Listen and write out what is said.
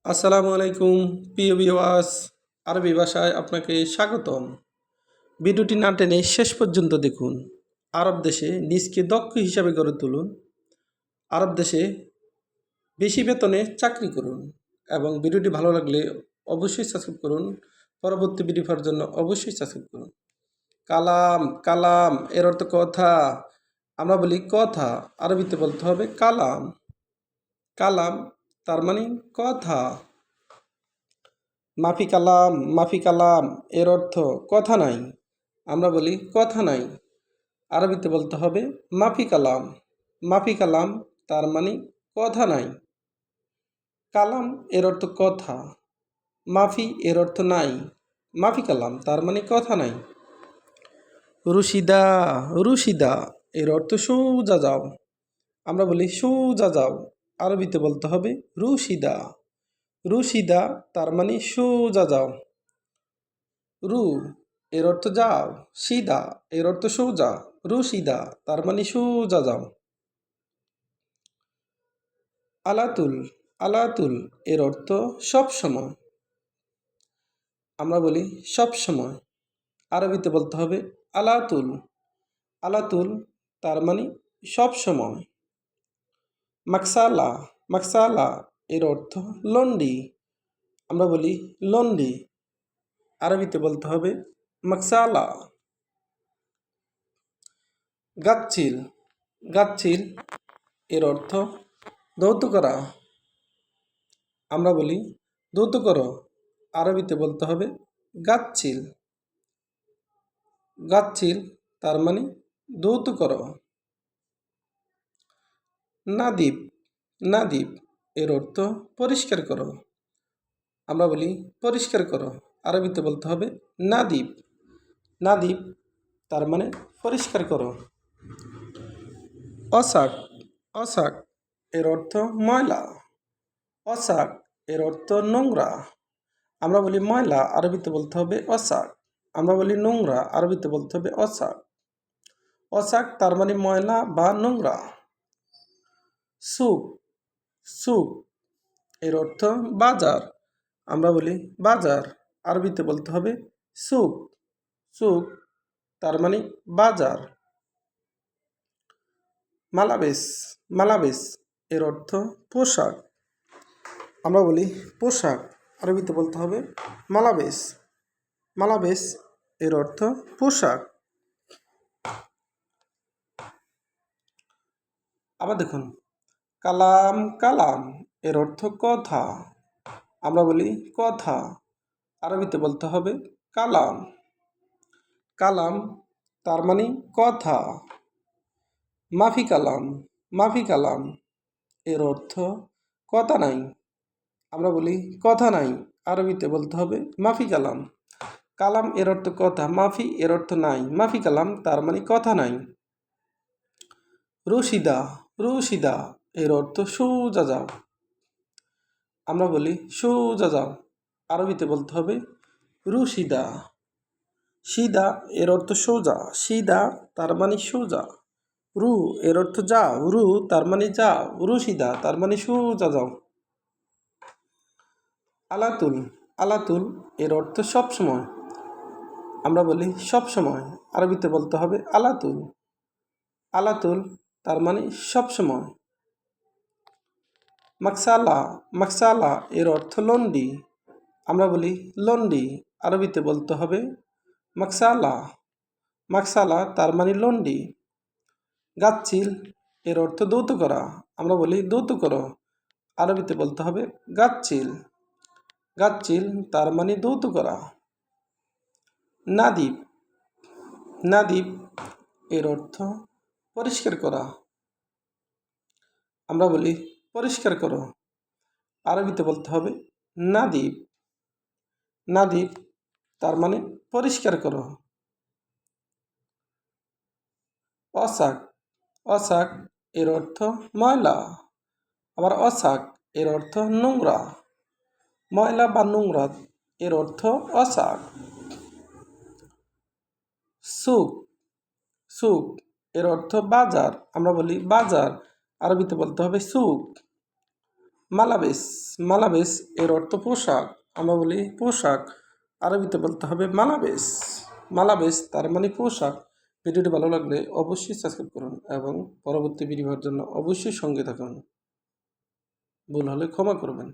আসসালামু আলাইকুম প্রিয় ভিউয়ার্স, আরবি ভাষায় আপনাকে স্বাগতম। ভিডিওটি না টেনে শেষ পর্যন্ত দেখুন। আরব দেশে নিজকে দক্ষ হিসাবে গড়ে তুলুন। আরব দেশে বেশি বেতনে চাকরি করুন এবং ভিডিওটি ভালো লাগলে অবশ্যই সাবস্ক্রাইব করুন। পরবর্তী ভিডিও পাওয়ার জন্য অবশ্যই সাবস্ক্রাইব করুন। কালাম কালাম এর অর্থ কথা। আমরা বলি কথা, আরবিতে বলতে হবে কালাম। কালাম তার মানে কথা। মাফি কালাম মাফি কালাম এর অর্থ কথা নাই। আমরা বলি কথা নাই, আরবিতে বলতে হবে মাফি কালাম। মাফি কালাম তার মানে কথা নাই। কালাম এর অর্থ কথা, মাফি এর অর্থ নাই, মাফি কালাম তার মানে কথা নাই। রুশিদা রুশিদা এর অর্থ সোজা যাও। আমরা বলি সোজা যাও, আরবিতে বলতে হবে রুশিদা। রুশিদা তার মানে সোজা যাও। রু এর অর্থ যাও, সিদা এর অর্থ সোজা। রুশিদা তার মানে সোজা যাও। আলাতুল আলাতুল এর অর্থ সব সময়। আমরা বলি সব সময়, আরবিতে বলতে হবে আলাতুল। আলাতুল তার মানে সব সময়। মাকসালা মাকসালা এর অর্থ লন্ডি। আমরা বলি লন্ডি, আরবিতে বলতে হবে মাকসালা। গাচ্ছিল গাচ্ছিল এর অর্থ দৌত করা। আমরা বলি দৌত করো, আরবিতে বলতে হবে গাচ্ছিল। গাচ্ছিল তার মানে দৌত করো। নাদিব নাদিব এর অর্থ পরিষ্কার করো। আমরা বলি পরিষ্কার করো, আরবিতে বলতে হবে নাদিব। নাদিব তার মানে পরিষ্কার করো। অসাক অসাক এর অর্থ ময়লা। অসাক এর অর্থ নোংরা। আমরা বলি ময়লা, আরবিতে বলতে হবে অসাক। আমরা বলি নোংরা, আরবিতে বলতে হবে অসাক। অসাক তার মানে ময়লা বা নোংরা। সুক সুক এর অর্থ বাজার। আমরা বলি বাজার, আরবিতে বলতে হবে সুক। সুক তার মানে বাজার। মালাবেস মালাবেস এর অর্থ পোশাক। আমরা বলি পোশাক, আরবিতে বলতে হবে মালাবেস। মালাবেস এর অর্থ পোশাক। আবার দেখুন, কালাম কালাম এর অর্থ কথা। আমরা বলি কথা, আরবিতে বলতে হবে কালাম। কালাম তার মানে কথা। মাফি কালাম মাফি কালাম এর অর্থ কথা নাই। আমরা বলি কথা নাই, আরবিতে বলতে হবে মাফি কালাম। কালাম এর অর্থ কথা, মাফি এর অর্থ নাই, মাফি কালাম তার মানে কথা নাই। রশিদা রশিদা এর অর্থ সোজা যাও। আমরা বলি সোজা যাও, আরবিতে বলতে হবে রুশিদা। সিদা এর অর্থ সোজা। সিদা তার মানে সোজা। রু এর অর্থ যাও। রু তার মানে যাও। রুশিদা তার মানে সোজা যাও। আলাতুল আলাতুল এর অর্থ সব সময়। আমরা বলি সব সময়, আরবিতে বলতে হবে আলাতুল। আলাতুল তার মানে সব সময়। মাকসালা মাকসালা এর অর্থ লন্ডি। আমরা বলি লন্ডি, আরবিতে বলতে হবে মাকসালা। মাকসালা তার মানে লন্ডি। গাচ্ছিল এর অর্থ দৌত করা। আমরা বলি দৌত করো, আরবিতে বলতে হবে গাচ্ছিল। গাচ্ছিল তার মানে দৌত করা। নাদিব নাদিব এর অর্থ পরিষ্কার করা। আমরা বলি পরিষ্কার করো, আরবিতে বলতে হবে নাদিব। নাদিব তার মানে পরিষ্কার করো। অসাক অসাক এর অর্থ ময়লা। আবার অসাক এর অর্থ নোংরা। ময়লা বা নোংরা এর অর্থ অসাক। সুক সুক এর অর্থ বাজার। আমরা বলি বাজার, আরবিতে বলতে হবে সুক। মালাবেস। মালাবেস এর অর্থ পোশাক। আমরা বলি পোশাক, আরবিতে বলতে হবে মালাবেস। মালাবেস তার মানে পোশাক। ভিডিওটি ভালো লাগলে অবশ্যই সাবস্ক্রাইব করুন এবং পরবর্তী ভিডিওর জন্য অবশ্যই সঙ্গে থাকুন। ভুল হলে ক্ষমা করবেন।